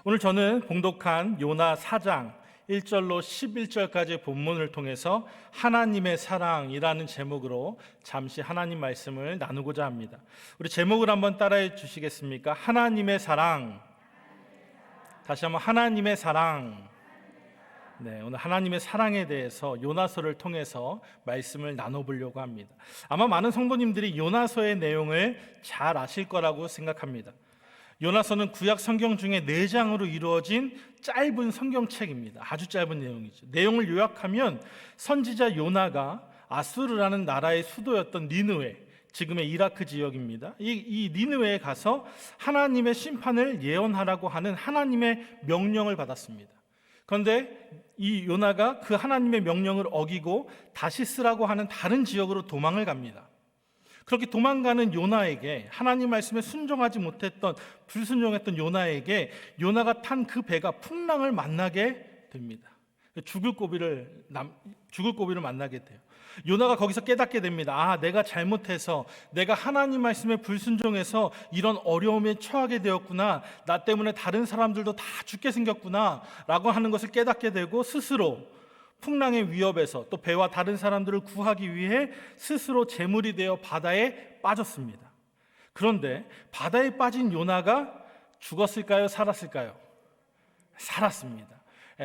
오늘 저는 봉독한 요나 4장 1절로 11절까지의 본문을 통해서 하나님의 사랑이라는 제목으로 잠시 하나님 말씀을 나누고자 합니다. 우리 제목을 한번 따라해 주시겠습니까? 하나님의 사랑. 다시 한번 하나님의 사랑. 네, 오늘 하나님의 사랑에 대해서 요나서를 통해서 말씀을 나눠보려고 합니다. 아마 많은 성도님들이 요나서의 내용을 잘 아실 거라고 생각합니다. 요나서는 구약 성경 중에 4장으로 이루어진 짧은 성경책입니다. 아주 짧은 내용이죠. 내용을 요약하면 선지자 요나가 아수르라는 나라의 수도였던 니느웨, 지금의 이라크 지역입니다. 이 니느웨에 가서 하나님의 심판을 예언하라고 하는 하나님의 명령을 받았습니다. 그런데 이 요나가 그 하나님의 명령을 어기고 다시스라고 하는 다른 지역으로 도망을 갑니다. 그렇게 도망가는 요나에게, 하나님 말씀에 순종하지 못했던, 불순종했던 요나에게 요나가 탄 그 배가 풍랑을 만나게 됩니다. 죽을 고비를 만나게 돼요. 요나가 거기서 깨닫게 됩니다. 내가 잘못해서, 내가 하나님 말씀에 불순종해서 이런 어려움에 처하게 되었구나, 나 때문에 다른 사람들도 다 죽게 생겼구나 라고 하는 것을 깨닫게 되고, 스스로 풍랑의 위협에서 또 배와 다른 사람들을 구하기 위해 스스로 제물이 되어 바다에 빠졌습니다. 그런데 바다에 빠진 요나가 죽었을까요? 살았을까요? 살았습니다.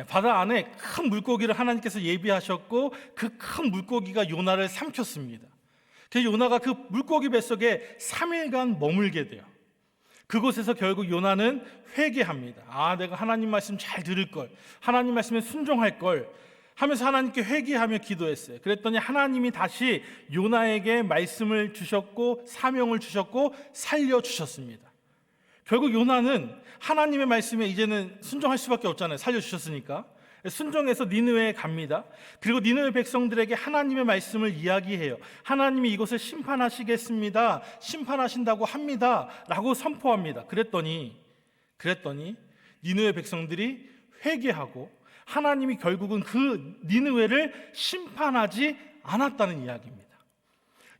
바다 안에 큰 물고기를 하나님께서 예비하셨고, 그 큰 물고기가 요나를 삼켰습니다. 그래서 요나가 그 물고기 뱃속에 3일간 머물게 돼요. 그곳에서 결국 요나는 회개합니다. 내가 하나님 말씀 잘 들을 걸, 하나님 말씀에 순종할 걸 하면서 하나님께 회개하며 기도했어요. 그랬더니 하나님이 다시 요나에게 말씀을 주셨고 사명을 주셨고 살려주셨습니다. 결국 요나는 하나님의 말씀에 이제는 순종할 수밖에 없잖아요. 살려주셨으니까. 순종해서 니느웨에 갑니다. 그리고 니느웨 백성들에게 하나님의 말씀을 이야기해요. 하나님이 이곳을 심판하시겠습니다, 심판하신다고 합니다 라고 선포합니다. 그랬더니 니느웨 백성들이 회개하고 하나님이 결국은 그 니느웨를 심판하지 않았다는 이야기입니다.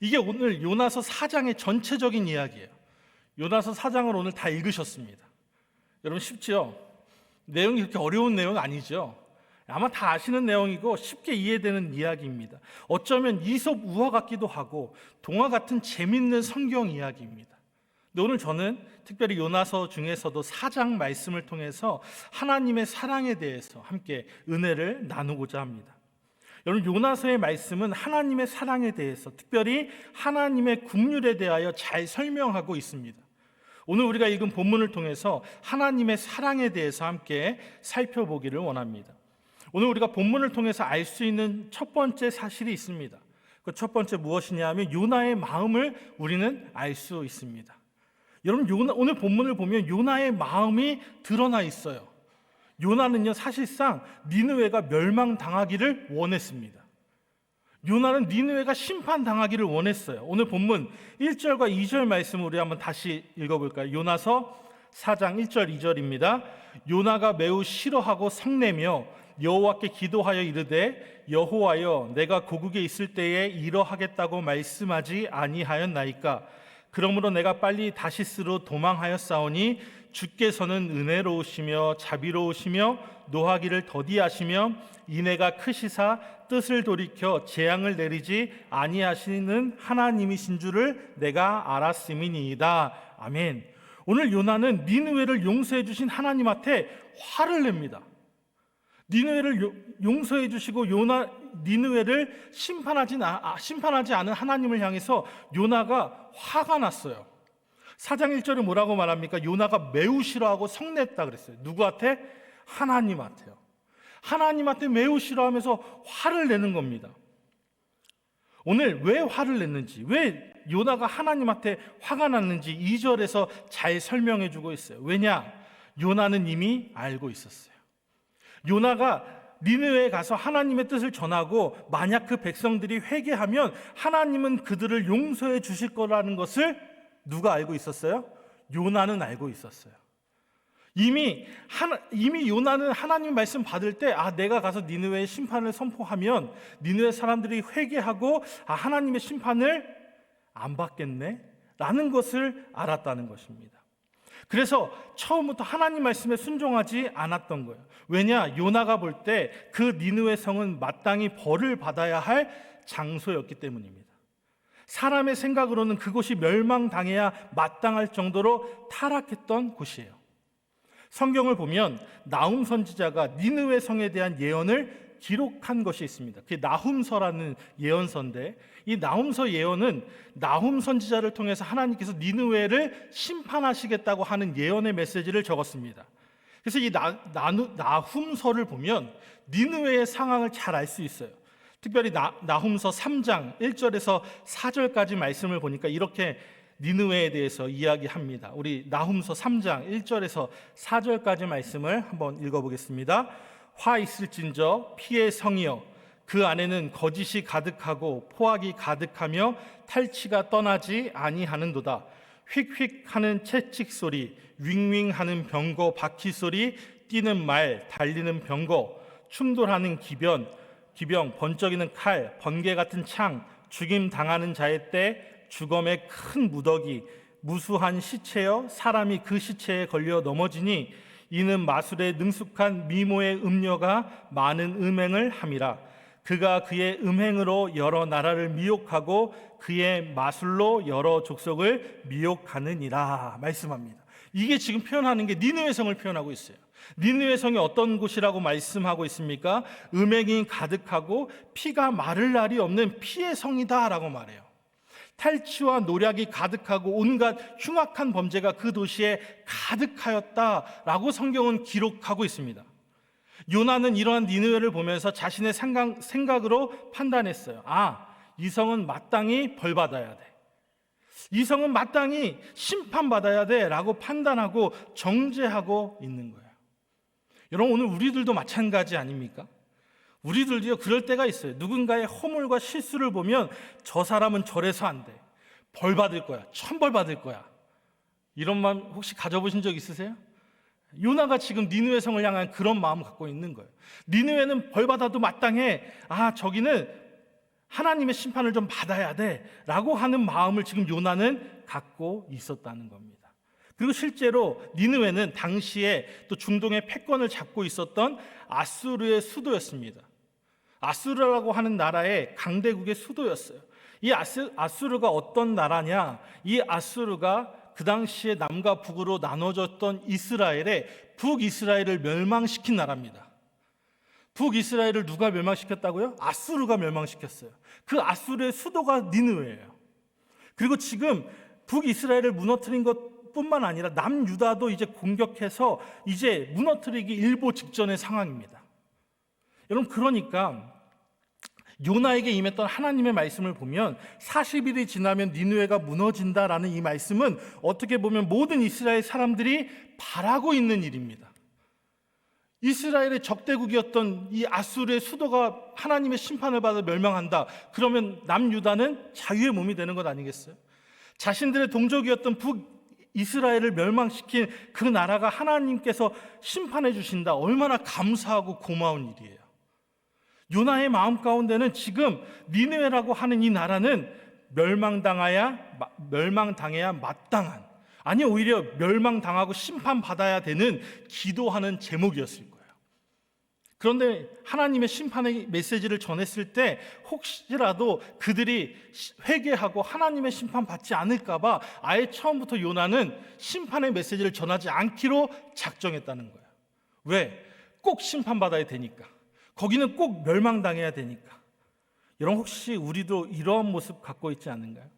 이게 오늘 요나서 4장의 전체적인 이야기예요. 요나서 4장을 오늘 다 읽으셨습니다. 여러분 쉽죠? 내용이 그렇게 어려운 내용 아니죠? 아마 다 아시는 내용이고 쉽게 이해되는 이야기입니다. 어쩌면 이솝 우화 같기도 하고 동화 같은 재밌는 성경 이야기입니다. 근데 오늘 저는 특별히 요나서 중에서도 4장 말씀을 통해서 하나님의 사랑에 대해서 함께 은혜를 나누고자 합니다. 여러분, 요나서의 말씀은 하나님의 사랑에 대해서, 특별히 하나님의 긍휼에 대하여 잘 설명하고 있습니다. 오늘 우리가 읽은 본문을 통해서 하나님의 사랑에 대해서 함께 살펴보기를 원합니다. 오늘 우리가 본문을 통해서 알 수 있는 첫 번째 사실이 있습니다. 그 첫 번째 무엇이냐 하면 요나의 마음을 우리는 알 수 있습니다. 여러분, 오늘 본문을 보면 요나의 마음이 드러나 있어요. 요나는요, 사실상 니느웨가 멸망당하기를 원했습니다. 요나는 니느웨가 심판당하기를 원했어요. 오늘 본문 1절과 2절 말씀을 우리 한번 다시 읽어볼까요? 요나서 4장 1절 2절입니다. 요나가 매우 싫어하고 성내며 여호와께 기도하여 이르되, 여호와여, 내가 고국에 있을 때에 이러하겠다고 말씀하지 아니하였나이까? 그러므로 내가 빨리 다시스로 도망하였사오니 주께서는 은혜로우시며 자비로우시며 노하기를 더디하시며 인애가 크시사 뜻을 돌이켜 재앙을 내리지 아니하시는 하나님이신 줄을 내가 알았음이니이다. 아멘. 오늘 요나는 니느웨를 용서해 주신 하나님한테 화를 냅니다. 니느웨를 용서해 주시고 니느웨를 심판하지 않은 하나님을 향해서 요나가 화가 났어요. 4장 1절에 뭐라고 말합니까? 요나가 매우 싫어하고 성냈다 그랬어요. 누구한테? 하나님한테요. 하나님한테 매우 싫어하면서 화를 내는 겁니다. 오늘 왜 화를 냈는지, 왜 요나가 하나님한테 화가 났는지 2절에서 잘 설명해 주고 있어요. 왜냐? 요나는 이미 알고 있었어요. 요나가 니느웨에 가서 하나님의 뜻을 전하고 만약 그 백성들이 회개하면 하나님은 그들을 용서해 주실 거라는 것을 누가 알고 있었어요? 요나는 알고 있었어요. 이미 요나는 하나님 말씀 받을 때 내가 가서 니느웨의 심판을 선포하면 니느웨 사람들이 회개하고 하나님의 심판을 안 받겠네 라는 것을 알았다는 것입니다. 그래서 처음부터 하나님 말씀에 순종하지 않았던 거예요. 왜냐? 요나가 볼 때 그 니느웨 성은 마땅히 벌을 받아야 할 장소였기 때문입니다. 사람의 생각으로는 그곳이 멸망당해야 마땅할 정도로 타락했던 곳이에요. 성경을 보면 나훔 선지자가 니느웨 성에 대한 예언을 기록한 것이 있습니다. 그게 나훔서라는 예언서인데, 이 나훔서 예언은 나훔 선지자를 통해서 하나님께서 니느웨를 심판하시겠다고 하는 예언의 메시지를 적었습니다. 그래서 이 나훔서를 보면 니느웨의 상황을 잘 알 수 있어요. 특별히 나훔서 3장 1절에서 4절까지 말씀을 보니까 이렇게 니느웨에 대해서 이야기합니다. 우리 나훔서 3장 1절에서 4절까지 말씀을 한번 읽어보겠습니다. 화 있을진저 피의 성이여, 그 안에는 거짓이 가득하고 포악이 가득하며 탈취가 떠나지 아니하는도다. 휙휙 하는 채찍 소리, 윙윙 하는 병거 바퀴 소리, 뛰는 말, 달리는 병거, 충돌하는 기병, 번쩍이는 칼, 번개 같은 창, 죽임 당하는 자의 때, 죽음의 큰 무더기, 무수한 시체여 사람이 그 시체에 걸려 넘어지니 이는 마술에 능숙한 미모의 음녀가 많은 음행을 함이라. 그가 그의 음행으로 여러 나라를 미혹하고 그의 마술로 여러 족속을 미혹하느니라 말씀합니다. 이게 지금 표현하는 게 니느웨 성을 표현하고 있어요. 니느웨 성이 어떤 곳이라고 말씀하고 있습니까? 음행이 가득하고 피가 마를 날이 없는 피의 성이다라고 말해요. 탈취와 노략이 가득하고 온갖 흉악한 범죄가 그 도시에 가득하였다라고 성경은 기록하고 있습니다. 요나는 이러한 니느웨를 보면서 자신의 생각으로 판단했어요. 이 성은 마땅히 벌받아야 돼. 이 성은 마땅히 심판받아야 돼 라고 판단하고 정죄하고 있는 거예요. 여러분, 오늘 우리들도 마찬가지 아닙니까? 우리들도요, 그럴 때가 있어요. 누군가의 허물과 실수를 보면 저 사람은 저래서 안 돼. 벌 받을 거야. 천벌 받을 거야. 이런 마음 혹시 가져보신 적 있으세요? 요나가 지금 니느웨 성을 향한 그런 마음을 갖고 있는 거예요. 니느웨는 벌 받아도 마땅해. 저기는 하나님의 심판을 좀 받아야 돼 라고 하는 마음을 지금 요나는 갖고 있었다는 겁니다. 그리고 실제로 니느웨는 당시에 또 중동의 패권을 잡고 있었던 아수르의 수도였습니다. 아수르라고 하는 나라의 강대국의 수도였어요. 이 아수르가 어떤 나라냐? 이 아수르가 그 당시에 남과 북으로 나눠졌던 이스라엘의 북이스라엘을 멸망시킨 나라입니다. 북이스라엘을 누가 멸망시켰다고요? 아수르가 멸망시켰어요. 그 아수르의 수도가 니느웨예요. 그리고 지금 북이스라엘을 무너뜨린 것뿐만 아니라 남유다도 이제 공격해서 이제 무너뜨리기 일보 직전의 상황입니다. 여러분, 그러니까 요나에게 임했던 하나님의 말씀을 보면 40일이 지나면 니느웨가 무너진다라는 이 말씀은 어떻게 보면 모든 이스라엘 사람들이 바라고 있는 일입니다. 이스라엘의 적대국이었던 이 아수르의 수도가 하나님의 심판을 받아 멸망한다. 그러면 남유다는 자유의 몸이 되는 것 아니겠어요? 자신들의 동족이었던 북이스라엘을 멸망시킨 그 나라가 하나님께서 심판해 주신다. 얼마나 감사하고 고마운 일이에요. 요나의 마음 가운데는 지금 니느웨라고 하는 이 나라는 멸망당해야 마땅한, 아니 오히려 멸망당하고 심판받아야 되는 기도하는 제목이었을 거예요. 그런데 하나님의 심판의 메시지를 전했을 때 혹시라도 그들이 회개하고 하나님의 심판 받지 않을까 봐 아예 처음부터 요나는 심판의 메시지를 전하지 않기로 작정했다는 거예요. 왜? 꼭 심판받아야 되니까. 거기는 꼭 멸망당해야 되니까. 여러분, 혹시 우리도 이러한 모습 갖고 있지 않는가요?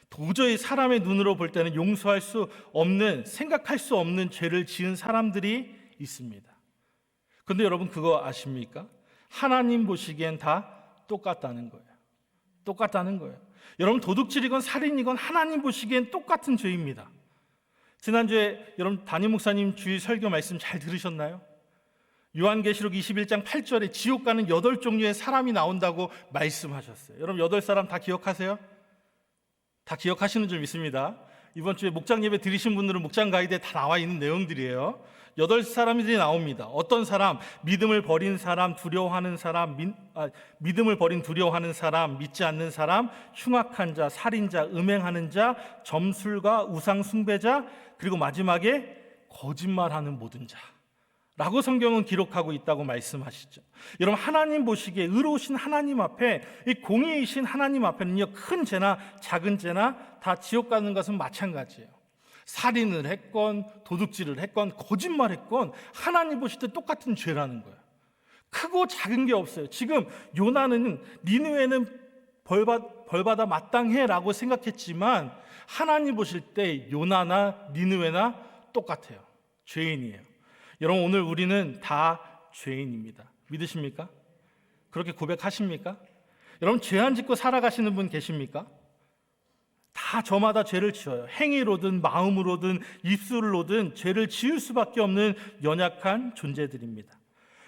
도저히 사람의 눈으로 볼 때는 용서할 수 없는, 생각할 수 없는 죄를 지은 사람들이 있습니다. 그런데 여러분, 그거 아십니까? 하나님 보시기엔 다 똑같다는 거예요. 똑같다는 거예요. 여러분, 도둑질이건 살인이건 하나님 보시기엔 똑같은 죄입니다. 지난주에 여러분 담임 목사님 주일 설교 말씀 잘 들으셨나요? 요한계시록 21장 8절에 지옥 가는 8종류의 사람이 나온다고 말씀하셨어요. 여러분, 8사람 다 기억하세요? 다 기억하시는 줄 믿습니다. 이번 주에 목장 예배 들으신 분들은 목장 가이드에 다 나와 있는 내용들이에요. 8사람들이 나옵니다. 어떤 사람? 믿음을 버린 사람, 두려워하는 사람, 믿음을 버린 두려워하는 사람, 믿지 않는 사람, 흉악한 자, 살인자, 음행하는 자, 점술가, 우상 숭배자, 그리고 마지막에 거짓말하는 모든 자 라고 성경은 기록하고 있다고 말씀하시죠. 여러분, 하나님 보시기에 의로우신 하나님 앞에, 이 공의이신 하나님 앞에는요, 큰 죄나 작은 죄나 다 지옥 가는 것은 마찬가지예요. 살인을 했건 도둑질을 했건 거짓말했건 하나님 보실 때 똑같은 죄라는 거예요. 크고 작은 게 없어요. 지금 요나는 니느웨는 벌받아 마땅해라고 생각했지만 하나님 보실 때 요나나 니느웨나 똑같아요. 죄인이에요. 여러분, 오늘 우리는 다 죄인입니다. 믿으십니까? 그렇게 고백하십니까? 여러분, 죄 안 짓고 살아가시는 분 계십니까? 다 저마다 죄를 지어요. 행위로든 마음으로든 입술로든 죄를 지을 수밖에 없는 연약한 존재들입니다.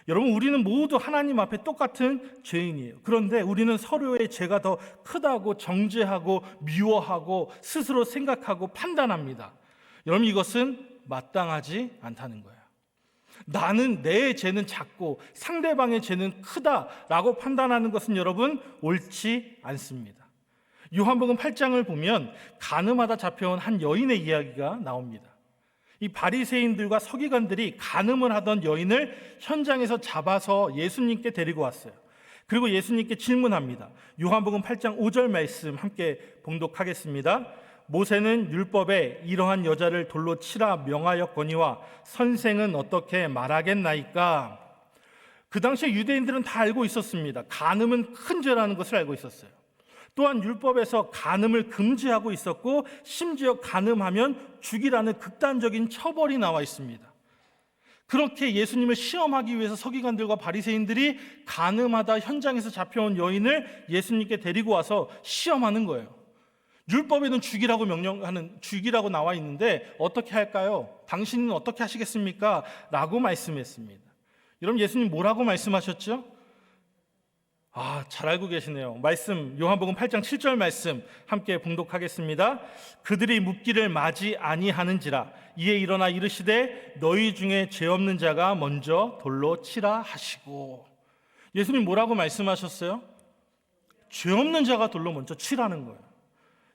여러분, 우리는 모두 하나님 앞에 똑같은 죄인이에요. 그런데 우리는 서로의 죄가 더 크다고 정죄하고 미워하고 스스로 생각하고 판단합니다. 여러분, 이것은 마땅하지 않다는 거예요. 나는, 내 죄는 작고 상대방의 죄는 크다라고 판단하는 것은 여러분 옳지 않습니다. 요한복음 8장을 보면 간음하다 잡혀온 한 여인의 이야기가 나옵니다. 이 바리새인들과 서기관들이 간음을 하던 여인을 현장에서 잡아서 예수님께 데리고 왔어요. 그리고 예수님께 질문합니다. 요한복음 8장 5절 말씀 함께 봉독하겠습니다. 모세는 율법에 이러한 여자를 돌로 치라 명하였거니와 선생은 어떻게 말하겠나이까? 그 당시에 유대인들은 다 알고 있었습니다. 간음은 큰 죄라는 것을 알고 있었어요. 또한 율법에서 간음을 금지하고 있었고 심지어 간음하면 죽이라는 극단적인 처벌이 나와 있습니다. 그렇게 예수님을 시험하기 위해서 서기관들과 바리새인들이 간음하다 현장에서 잡혀온 여인을 예수님께 데리고 와서 시험하는 거예요. 율법에는 죽이라고 나와 있는데 어떻게 할까요? 당신은 어떻게 하시겠습니까? 라고 말씀했습니다. 여러분, 예수님 뭐라고 말씀하셨죠? 잘 알고 계시네요. 말씀, 요한복음 8장 7절 말씀 함께 봉독하겠습니다. 그들이 묻기를 마지 아니하는지라 이에 일어나 이르시되 너희 중에 죄 없는 자가 먼저 돌로 치라 하시고. 예수님 뭐라고 말씀하셨어요? 죄 없는 자가 돌로 먼저 치라는 거예요.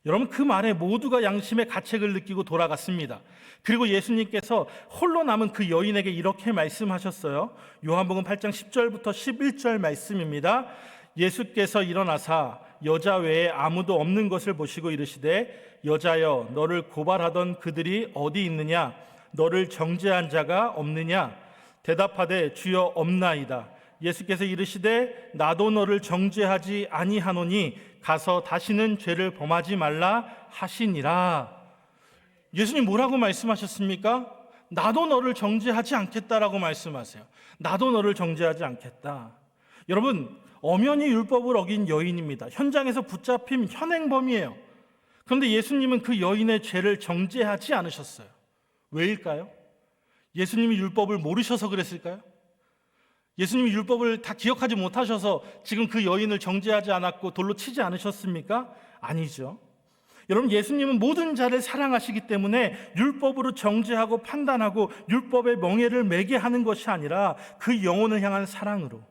여러분, 그 말에 모두가 양심의 가책을 느끼고 돌아갔습니다. 그리고 예수님께서 홀로 남은 그 여인에게 이렇게 말씀하셨어요. 요한복음 8장 10절부터 11절 말씀입니다. 예수께서 일어나사 여자 외에 아무도 없는 것을 보시고 이르시되 여자여, 너를 고발하던 그들이 어디 있느냐? 너를 정죄한 자가 없느냐? 대답하되 주여 없나이다. 예수께서 이르시되 나도 너를 정죄하지 아니하노니 가서 다시는 죄를 범하지 말라 하시니라. 예수님 뭐라고 말씀하셨습니까? 나도 너를 정죄하지 않겠다라고 말씀하세요. 나도 너를 정죄하지 않겠다. 여러분, 엄연히 율법을 어긴 여인입니다. 현장에서 붙잡힌 현행범이에요. 그런데 예수님은 그 여인의 죄를 정죄하지 않으셨어요. 왜일까요? 예수님이 율법을 모르셔서 그랬을까요? 예수님이 율법을 다 기억하지 못하셔서 지금 그 여인을 정죄하지 않았고 돌로 치지 않으셨습니까? 아니죠. 여러분, 예수님은 모든 자를 사랑하시기 때문에 율법으로 정죄하고 판단하고 율법의 멍에를 매게 하는 것이 아니라 그 영혼을 향한 사랑으로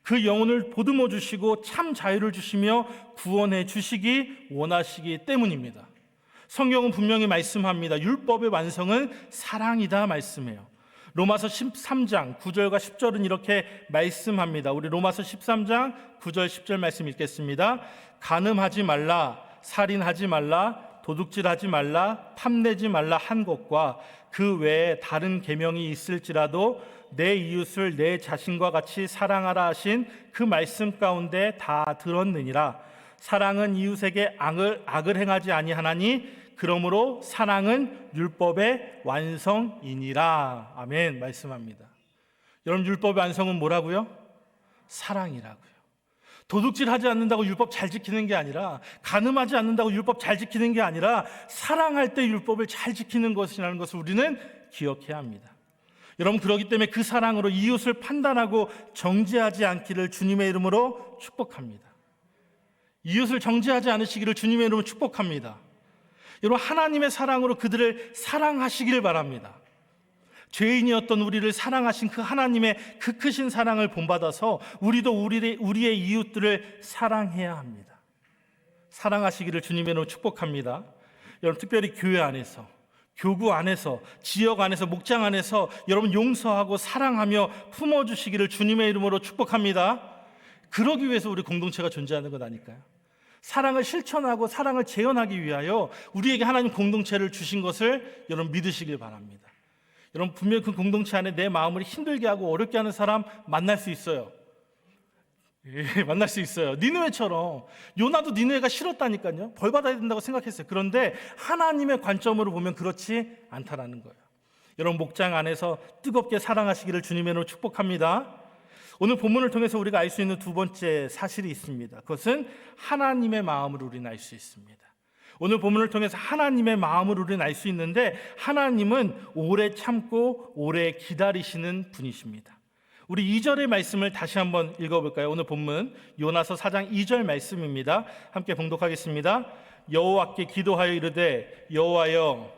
그 영혼을 보듬어 주시고 참 자유를 주시며 구원해 주시기 원하시기 때문입니다. 성경은 분명히 말씀합니다. 율법의 완성은 사랑이다 말씀해요. 로마서 13장 9절과 10절은 이렇게 말씀합니다. 우리 로마서 13장 9절 10절 말씀 읽겠습니다. 간음하지 말라, 살인하지 말라, 도둑질하지 말라, 탐내지 말라 한 것과 그 외에 다른 계명이 있을지라도 내 이웃을 내 자신과 같이 사랑하라 하신 그 말씀 가운데 다 들었느니라. 사랑은 이웃에게 악을 행하지 아니하나니 그러므로 사랑은 율법의 완성이니라. 아멘 말씀합니다. 여러분, 율법의 완성은 뭐라고요? 사랑이라고요. 도둑질하지 않는다고 율법 잘 지키는 게 아니라, 간음하지 않는다고 율법 잘 지키는 게 아니라 사랑할 때 율법을 잘 지키는 것이라는 것을 우리는 기억해야 합니다. 여러분, 그렇기 때문에 그 사랑으로 이웃을 판단하고 정죄하지 않기를 주님의 이름으로 축복합니다. 이웃을 정죄하지 않으시기를 주님의 이름으로 축복합니다. 여러분, 하나님의 사랑으로 그들을 사랑하시길 바랍니다. 죄인이었던 우리를 사랑하신 그 하나님의 그 크신 사랑을 본받아서 우리도 우리의 이웃들을 사랑해야 합니다. 사랑하시기를 주님의 이름으로 축복합니다. 여러분, 특별히 교회 안에서, 교구 안에서, 지역 안에서, 목장 안에서 여러분 용서하고 사랑하며 품어주시기를 주님의 이름으로 축복합니다. 그러기 위해서 우리 공동체가 존재하는 것 아닐까요? 사랑을 실천하고 사랑을 재현하기 위하여 우리에게 하나님 공동체를 주신 것을 여러분 믿으시길 바랍니다. 여러분, 분명히 그 공동체 안에 내 마음을 힘들게 하고 어렵게 하는 사람 만날 수 있어요. 만날 수 있어요. 니느웨처럼 요나도 니느웨가 싫었다니까요. 벌 받아야 된다고 생각했어요. 그런데 하나님의 관점으로 보면 그렇지 않다라는 거예요. 여러분, 목장 안에서 뜨겁게 사랑하시기를 주님의 이름으로 축복합니다. 오늘 본문을 통해서 우리가 알 수 있는 두 번째 사실이 있습니다. 그것은 하나님의 마음을 우리는 알 수 있습니다. 오늘 본문을 통해서 하나님의 마음을 우리는 알 수 있는데, 하나님은 오래 참고 오래 기다리시는 분이십니다. 우리 2절의 말씀을 다시 한번 읽어볼까요? 오늘 본문 요나서 4장 2절 말씀입니다. 함께 봉독하겠습니다. 여호와께 기도하여 이르되 여호와여,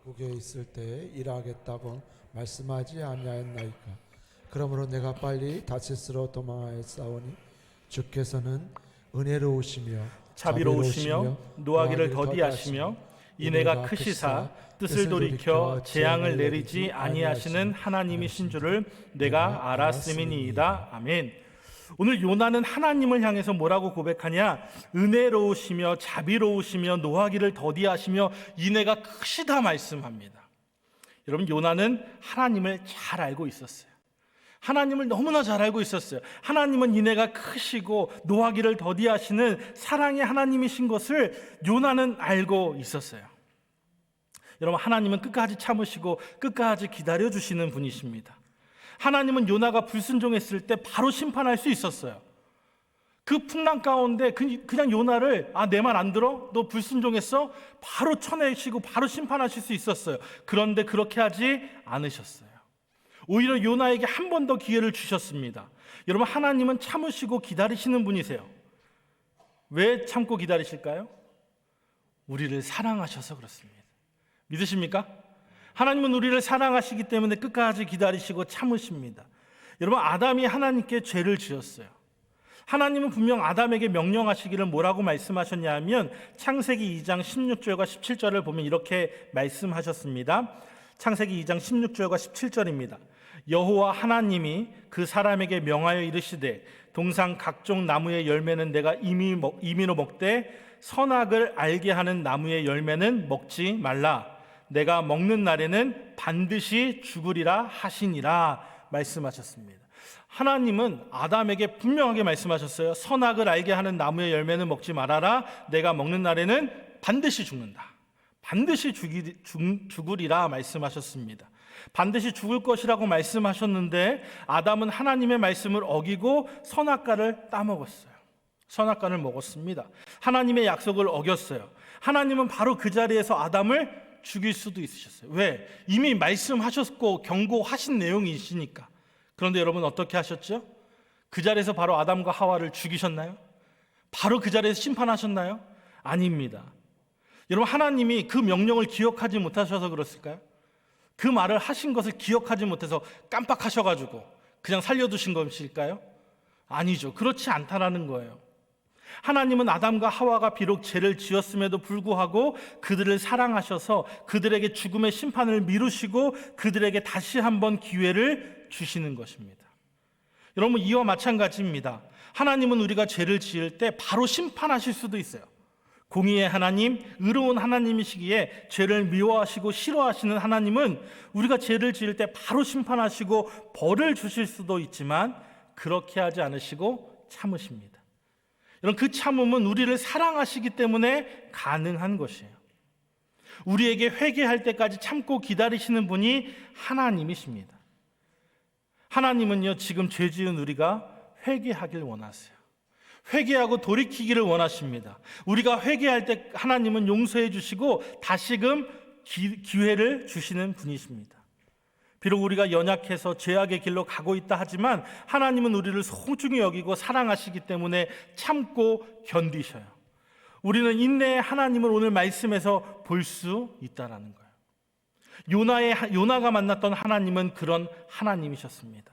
북에 있을 때 일하겠다고 말씀하지 아니하였나이까? 그러므로 내가 빨리 다시스로 도망하였사오니 주께서는 은혜로우시며 자비로우시며 노하기를 더디하시며 이내가 크시사 뜻을 돌이켜 재앙을 내리지 아니하시는 하나님이신 줄을 내가 알았음이니이다. 아멘. 오늘 요나는 하나님을 향해서 뭐라고 고백하냐? 은혜로우시며 자비로우시며 노하기를 더디하시며 이내가 크시다 말씀합니다. 여러분, 요나는 하나님을 잘 알고 있었어요. 하나님을 너무나 잘 알고 있었어요. 하나님은 이내가 크시고 노하기를 더디하시는 사랑의 하나님이신 것을 요나는 알고 있었어요. 여러분, 하나님은 끝까지 참으시고 끝까지 기다려주시는 분이십니다. 하나님은 요나가 불순종했을 때 바로 심판할 수 있었어요. 그 풍랑 가운데 그냥 요나를 내 말 안 들어? 너 불순종했어? 바로 쳐내시고 바로 심판하실 수 있었어요. 그런데 그렇게 하지 않으셨어요. 오히려 요나에게 한 번 더 기회를 주셨습니다. 여러분, 하나님은 참으시고 기다리시는 분이세요. 왜 참고 기다리실까요? 우리를 사랑하셔서 그렇습니다. 믿으십니까? 하나님은 우리를 사랑하시기 때문에 끝까지 기다리시고 참으십니다. 여러분, 아담이 하나님께 죄를 지었어요. 하나님은 분명 아담에게 명령하시기를 뭐라고 말씀하셨냐 하면 창세기 2장 16절과 17절을 보면 이렇게 말씀하셨습니다. 창세기 2장 16절과 17절입니다. 여호와 하나님이 그 사람에게 명하여 이르시되 동산 각종 나무의 열매는 내가 임의로 먹되 선악을 알게 하는 나무의 열매는 먹지 말라. 내가 먹는 날에는 반드시 죽으리라 하시니라 말씀하셨습니다. 하나님은 아담에게 분명하게 말씀하셨어요. 선악을 알게 하는 나무의 열매는 먹지 말아라. 내가 먹는 날에는 반드시 죽는다. 반드시 죽으리라 말씀하셨습니다. 반드시 죽을 것이라고 말씀하셨는데 아담은 하나님의 말씀을 어기고 선악과를 따먹었어요. 선악과를 먹었습니다. 하나님의 약속을 어겼어요. 하나님은 바로 그 자리에서 아담을 죽일 수도 있으셨어요. 왜? 이미 말씀하셨고 경고하신 내용이시니까. 그런데 여러분, 어떻게 하셨죠? 그 자리에서 바로 아담과 하와를 죽이셨나요? 바로 그 자리에서 심판하셨나요? 아닙니다. 여러분, 하나님이 그 명령을 기억하지 못하셔서 그렇을까요? 그 말을 하신 것을 기억하지 못해서 깜빡하셔가지고 그냥 살려두신 것일까요? 아니죠. 그렇지 않다라는 거예요. 하나님은 아담과 하와가 비록 죄를 지었음에도 불구하고 그들을 사랑하셔서 그들에게 죽음의 심판을 미루시고 그들에게 다시 한번 기회를 주시는 것입니다. 여러분, 이와 마찬가지입니다. 하나님은 우리가 죄를 지을 때 바로 심판하실 수도 있어요. 공의의 하나님, 의로운 하나님이시기에 죄를 미워하시고 싫어하시는 하나님은 우리가 죄를 지을 때 바로 심판하시고 벌을 주실 수도 있지만 그렇게 하지 않으시고 참으십니다. 여러분, 그 참음은 우리를 사랑하시기 때문에 가능한 것이에요. 우리에게 회개할 때까지 참고 기다리시는 분이 하나님이십니다. 하나님은요, 지금 죄 지은 우리가 회개하길 원하세요. 회개하고 돌이키기를 원하십니다. 우리가 회개할 때 하나님은 용서해 주시고 다시금 기회를 주시는 분이십니다. 비록 우리가 연약해서 죄악의 길로 가고 있다 하지만 하나님은 우리를 소중히 여기고 사랑하시기 때문에 참고 견디셔요. 우리는 인내의 하나님을 오늘 말씀에서 볼 수 있다라는 거예요. 요나가 만났던 하나님은 그런 하나님이셨습니다.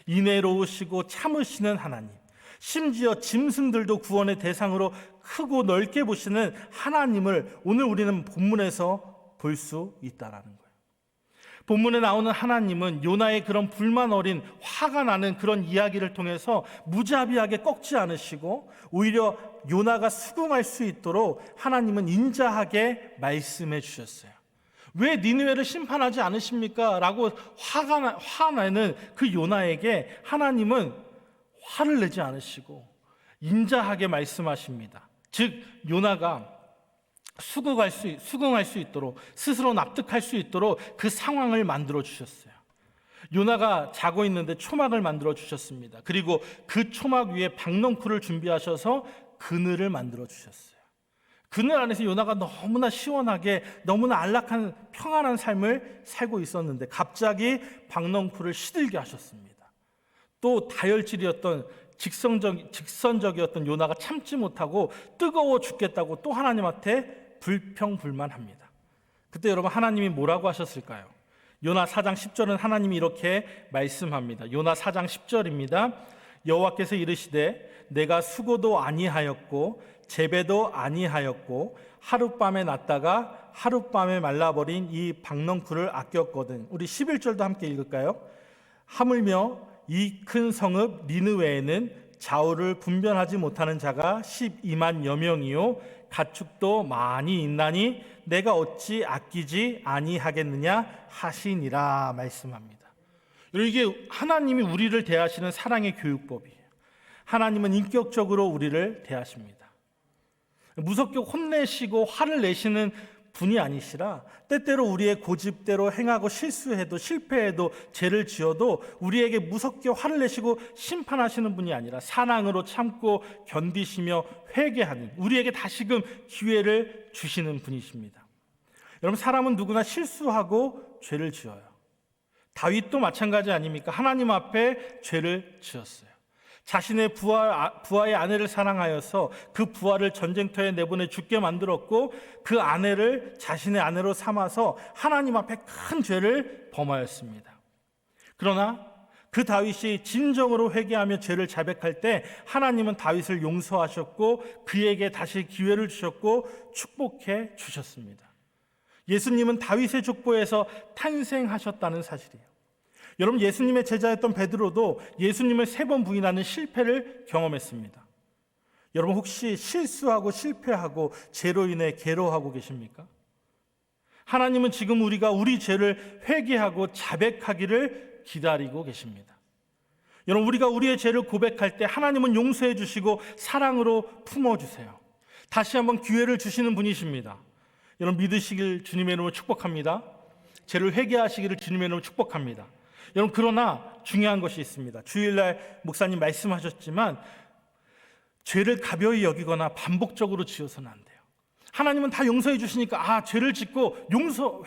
인애로우시고 참으시는 하나님, 심지어 짐승들도 구원의 대상으로 크고 넓게 보시는 하나님을 오늘 우리는 본문에서 볼 수 있다라는 거예요. 본문에 나오는 하나님은 요나의 그런 불만 어린 화가 나는 그런 이야기를 통해서 무자비하게 꺾지 않으시고 오히려 요나가 수긍할 수 있도록 하나님은 인자하게 말씀해 주셨어요. 왜 니느웨를 심판하지 않으십니까? 라고 화내는 그 요나에게 하나님은 화를 내지 않으시고 인자하게 말씀하십니다. 즉 요나가 수긍할 수 있도록, 스스로 납득할 수 있도록 그 상황을 만들어 주셨어요. 요나가 자고 있는데 초막을 만들어 주셨습니다. 그리고 그 초막 위에 박넝쿨을 준비하셔서 그늘을 만들어 주셨어요. 그늘 안에서 요나가 너무나 시원하게, 너무나 안락한 평안한 삶을 살고 있었는데 갑자기 박넝쿨을 시들게 하셨습니다. 또 다혈질이었던 직선적이었던 요나가 참지 못하고 뜨거워 죽겠다고 또 하나님한테 불평불만합니다. 그때 여러분 하나님이 뭐라고 하셨을까요? 요나 4장 10절은 하나님이 이렇게 말씀합니다. 요나 4장 10절입니다. 여호와께서 이르시되 내가 수고도 아니하였고 재배도 아니하였고 하룻밤에 났다가 하룻밤에 말라버린 이 박넝쿨을 아꼈거든. 우리 11절도 함께 읽을까요? 하물며 이 큰 성읍 니느웨에는 좌우를 분별하지 못하는 자가 12만여 명이요 가축도 많이 있나니 내가 어찌 아끼지 아니하겠느냐 하시니라 말씀합니다. 이게 하나님이 우리를 대하시는 사랑의 교육법이에요. 하나님은 인격적으로 우리를 대하십니다. 무섭게 혼내시고 화를 내시는 분이 아니시라 때때로 우리의 고집대로 행하고 실수해도 실패해도 죄를 지어도 우리에게 무섭게 화를 내시고 심판하시는 분이 아니라 사랑으로 참고 견디시며 회개하는, 우리에게 다시금 기회를 주시는 분이십니다. 여러분 사람은 누구나 실수하고 죄를 지어요. 다윗도 마찬가지 아닙니까? 하나님 앞에 죄를 지었어요. 자신의 부하의 아내를 사랑하여서 그 부하를 전쟁터에 내보내 죽게 만들었고 그 아내를 자신의 아내로 삼아서 하나님 앞에 큰 죄를 범하였습니다. 그러나 그 다윗이 진정으로 회개하며 죄를 자백할 때 하나님은 다윗을 용서하셨고 그에게 다시 기회를 주셨고 축복해 주셨습니다. 예수님은 다윗의 족보에서 탄생하셨다는 사실이에요. 여러분 예수님의 제자였던 베드로도 예수님을 3번 부인하는 실패를 경험했습니다. 여러분 혹시 실수하고 실패하고 죄로 인해 괴로워하고 계십니까? 하나님은 지금 우리가 우리 죄를 회개하고 자백하기를 기다리고 계십니다. 여러분 우리가 우리의 죄를 고백할 때 하나님은 용서해 주시고 사랑으로 품어주세요. 다시 한번 기회를 주시는 분이십니다. 여러분 믿으시길 주님의 이름으로 축복합니다. 죄를 회개하시기를 주님의 이름으로 축복합니다. 여러분 그러나 중요한 것이 있습니다. 주일날 목사님 말씀하셨지만 죄를 가벼이 여기거나 반복적으로 지어서는 안 돼요. 하나님은 다 용서해 주시니까 죄를 짓고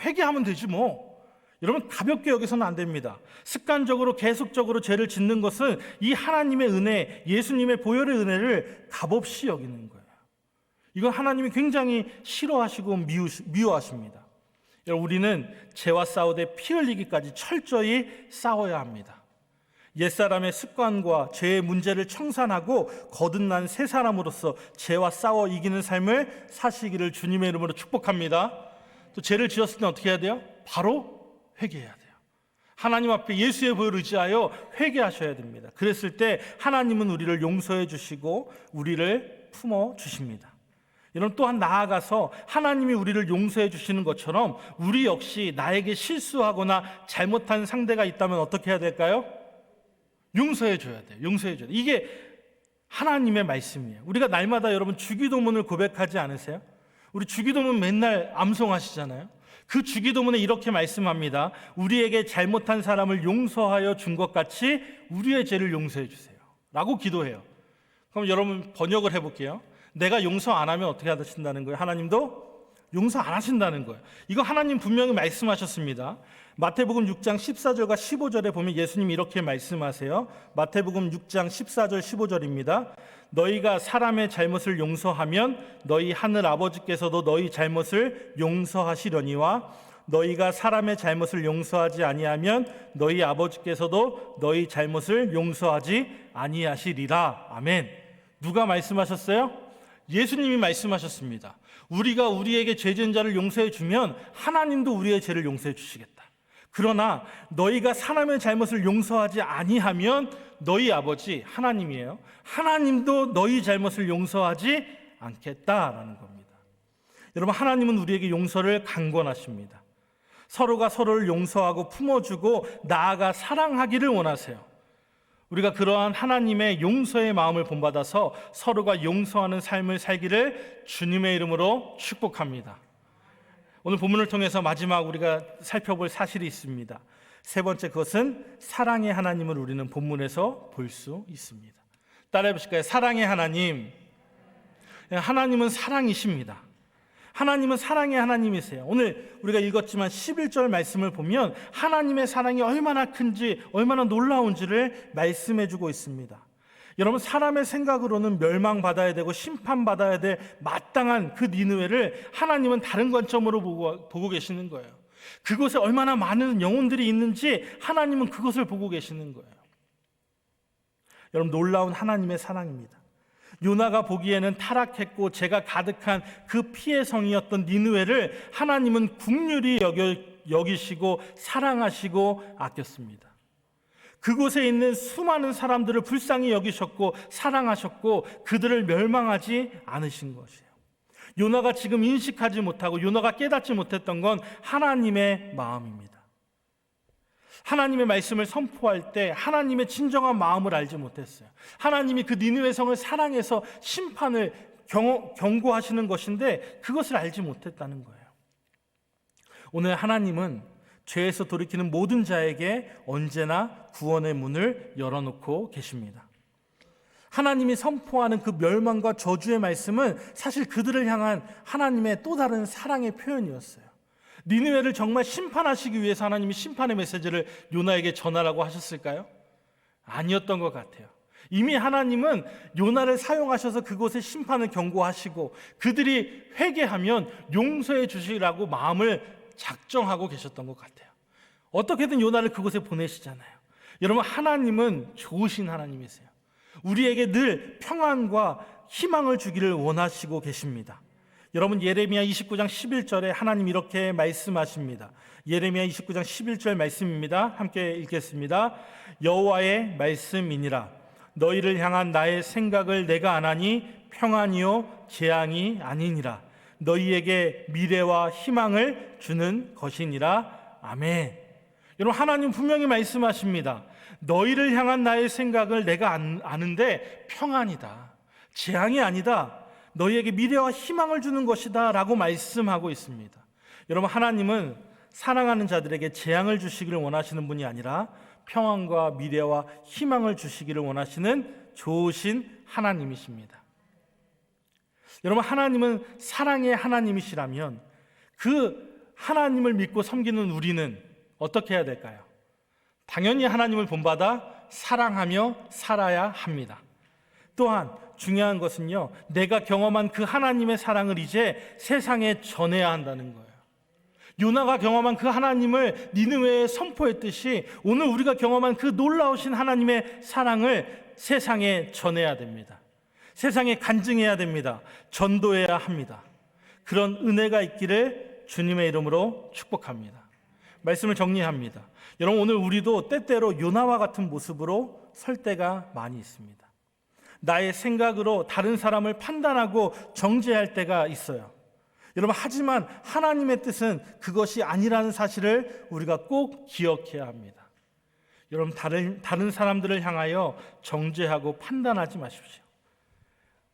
회개하면 되지 뭐. 여러분 가볍게 여기서는 안 됩니다. 습관적으로 계속적으로 죄를 짓는 것은 이 하나님의 은혜, 예수님의 보혈의 은혜를 값없이 여기는 거예요. 이건 하나님이 굉장히 싫어하시고 미워하십니다. 여러분 우리는 죄와 싸우되 피 흘리기까지 철저히 싸워야 합니다. 옛사람의 습관과 죄의 문제를 청산하고 거듭난 새 사람으로서 죄와 싸워 이기는 삶을 사시기를 주님의 이름으로 축복합니다. 또 죄를 지었을 때 어떻게 해야 돼요? 바로 회개해야 돼요. 하나님 앞에 예수의 보혈을 의지하여 회개하셔야 됩니다. 그랬을 때 하나님은 우리를 용서해 주시고 우리를 품어 주십니다. 여러분 또한 나아가서 하나님이 우리를 용서해 주시는 것처럼 우리 역시 나에게 실수하거나 잘못한 상대가 있다면 어떻게 해야 될까요? 용서해 줘야 돼요. 용서해 줘야 돼요. 이게 하나님의 말씀이에요. 우리가 날마다 여러분 주기도문을 고백하지 않으세요? 우리 주기도문 맨날 암송하시잖아요. 그 주기도문에 이렇게 말씀합니다. 우리에게 잘못한 사람을 용서하여 준 것 같이 우리의 죄를 용서해 주세요 라고 기도해요. 그럼 여러분 번역을 해볼게요. 내가 용서 안 하면 어떻게 하신다는 거예요? 하나님도 용서 안 하신다는 거예요. 이거 하나님 분명히 말씀하셨습니다. 마태복음 6장 14절과 15절에 보면 예수님이 이렇게 말씀하세요. 마태복음 6장 14절 15절입니다. 너희가 사람의 잘못을 용서하면 너희 하늘 아버지께서도 너희 잘못을 용서하시려니와 너희가 사람의 잘못을 용서하지 아니하면 너희 아버지께서도 너희 잘못을 용서하지 아니하시리라. 아멘. 누가 말씀하셨어요? 예수님이 말씀하셨습니다. 우리가 우리에게 죄 지은 자를 용서해 주면 하나님도 우리의 죄를 용서해 주시겠다. 그러나 너희가 사람의 잘못을 용서하지 아니하면 너희 아버지 하나님이에요. 하나님도 너희 잘못을 용서하지 않겠다라는 겁니다. 여러분, 하나님은 우리에게 용서를 강권하십니다. 서로가 서로를 용서하고 품어주고 나아가 사랑하기를 원하세요. 우리가 그러한 하나님의 용서의 마음을 본받아서 서로가 용서하는 삶을 살기를 주님의 이름으로 축복합니다. 오늘 본문을 통해서 마지막 우리가 살펴볼 사실이 있습니다. 세 번째, 그것은 사랑의 하나님을 우리는 본문에서 볼 수 있습니다. 따라해 보실까요? 사랑의 하나님. 하나님은 사랑이십니다. 하나님은 사랑의 하나님이세요. 오늘 우리가 읽었지만 11절 말씀을 보면 하나님의 사랑이 얼마나 큰지, 얼마나 놀라운지를 말씀해 주고 있습니다. 여러분, 사람의 생각으로는 멸망받아야 되고 심판받아야 될 마땅한 그 니느웨를 하나님은 다른 관점으로 보고 계시는 거예요. 그곳에 얼마나 많은 영혼들이 있는지 하나님은 그것을 보고 계시는 거예요. 여러분, 놀라운 하나님의 사랑입니다. 요나가 보기에는 타락했고 죄가 가득한 그 피의 성이었던 니느웨를 하나님은 긍휼히 여기시고 사랑하시고 아꼈습니다. 그곳에 있는 수많은 사람들을 불쌍히 여기셨고 사랑하셨고 그들을 멸망하지 않으신 것이에요. 요나가 지금 인식하지 못하고 요나가 깨닫지 못했던 건 하나님의 마음입니다. 하나님의 말씀을 선포할 때 하나님의 진정한 마음을 알지 못했어요. 하나님이 그 니느웨 성을 사랑해서 심판을 경고하시는 것인데 그것을 알지 못했다는 거예요. 오늘 하나님은 죄에서 돌이키는 모든 자에게 언제나 구원의 문을 열어놓고 계십니다. 하나님이 선포하는 그 멸망과 저주의 말씀은 사실 그들을 향한 하나님의 또 다른 사랑의 표현이었어요. 니느웨를 정말 심판하시기 위해서 하나님이 심판의 메시지를 요나에게 전하라고 하셨을까요? 아니었던 것 같아요. 이미 하나님은 요나를 사용하셔서 그곳에 심판을 경고하시고 그들이 회개하면 용서해 주시라고 마음을 작정하고 계셨던 것 같아요. 어떻게든 요나를 그곳에 보내시잖아요. 여러분, 하나님은 좋으신 하나님이세요. 우리에게 늘 평안과 희망을 주기를 원하시고 계십니다. 여러분, 예레미야 29장 11절에 하나님 이렇게 말씀하십니다. 예레미야 29장 11절 말씀입니다. 함께 읽겠습니다. 여호와의 말씀이니라. 너희를 향한 나의 생각을 내가 아나니 평안이요 재앙이 아니니라. 너희에게 미래와 희망을 주는 것이니라. 아멘. 여러분, 하나님 분명히 말씀하십니다. 너희를 향한 나의 생각을 내가 아는데 평안이다. 재앙이 아니다. 너희에게 미래와 희망을 주는 것이다 라고 말씀하고 있습니다. 여러분, 하나님은 사랑하는 자들에게 재앙을 주시기를 원하시는 분이 아니라 평안과 미래와 희망을 주시기를 원하시는 좋으신 하나님이십니다. 여러분, 하나님은 사랑의 하나님이시라면 그 하나님을 믿고 섬기는 우리는 어떻게 해야 될까요? 당연히 하나님을 본받아 사랑하며 살아야 합니다. 또한 중요한 것은요, 내가 경험한 그 하나님의 사랑을 이제 세상에 전해야 한다는 거예요. 요나가 경험한 그 하나님을 니느웨에 선포했듯이 오늘 우리가 경험한 그 놀라우신 하나님의 사랑을 세상에 전해야 됩니다. 세상에 간증해야 됩니다. 전도해야 합니다. 그런 은혜가 있기를 주님의 이름으로 축복합니다. 말씀을 정리합니다. 여러분, 오늘 우리도 때때로 요나와 같은 모습으로 설 때가 많이 있습니다. 나의 생각으로 다른 사람을 판단하고 정죄할 때가 있어요. 여러분, 하지만 하나님의 뜻은 그것이 아니라는 사실을 우리가 꼭 기억해야 합니다. 여러분, 다른 사람들을 향하여 정죄하고 판단하지 마십시오.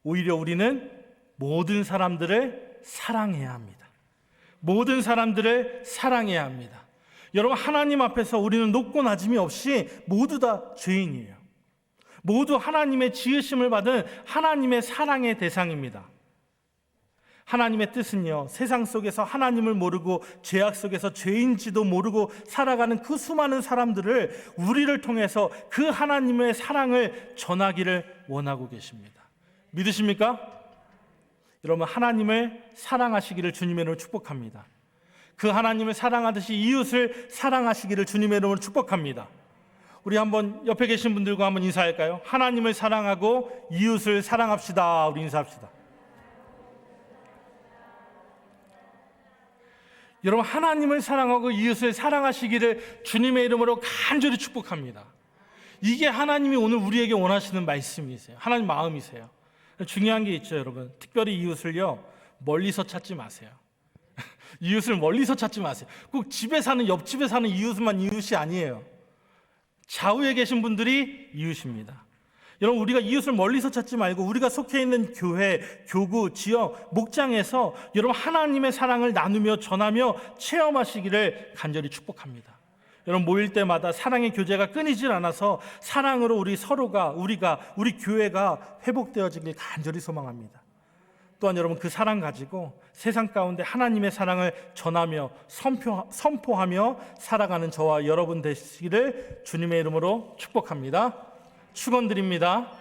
오히려 우리는 모든 사람들을 사랑해야 합니다. 모든 사람들을 사랑해야 합니다. 여러분, 하나님 앞에서 우리는 높고 낮음이 없이 모두 다 죄인이에요. 모두 하나님의 지으심을 받은 하나님의 사랑의 대상입니다. 하나님의 뜻은요, 세상 속에서 하나님을 모르고 죄악 속에서 죄인지도 모르고 살아가는 그 수많은 사람들을 우리를 통해서 그 하나님의 사랑을 전하기를 원하고 계십니다. 믿으십니까? 여러분, 하나님을 사랑하시기를 주님의 이름으로 축복합니다. 그 하나님을 사랑하듯이 이웃을 사랑하시기를 주님의 이름으로 축복합니다. 우리 한번 옆에 계신 분들과 한번 인사할까요? 하나님을 사랑하고 이웃을 사랑합시다. 우리 인사합시다. 여러분, 하나님을 사랑하고 이웃을 사랑하시기를 주님의 이름으로 간절히 축복합니다. 이게 하나님이 오늘 우리에게 원하시는 말씀이세요. 하나님 마음이세요. 중요한 게 있죠, 여러분. 특별히 이웃을요, 멀리서 찾지 마세요. 이웃을 멀리서 찾지 마세요. 꼭 집에 사는, 옆집에 사는 이웃만 이웃이 아니에요. 좌우에 계신 분들이 이웃입니다. 여러분, 우리가 이웃을 멀리서 찾지 말고 우리가 속해 있는 교회, 교구, 지역, 목장에서 여러분 하나님의 사랑을 나누며 전하며 체험하시기를 간절히 축복합니다. 여러분, 모일 때마다 사랑의 교제가 끊이질 않아서 사랑으로 우리 서로가, 우리 교회가 회복되어지길 간절히 소망합니다. 또한 여러분, 그 사랑 가지고 세상 가운데 하나님의 사랑을 전하며 선포하며 살아가는 저와 여러분 되시기를 주님의 이름으로 축복합니다. 축원드립니다.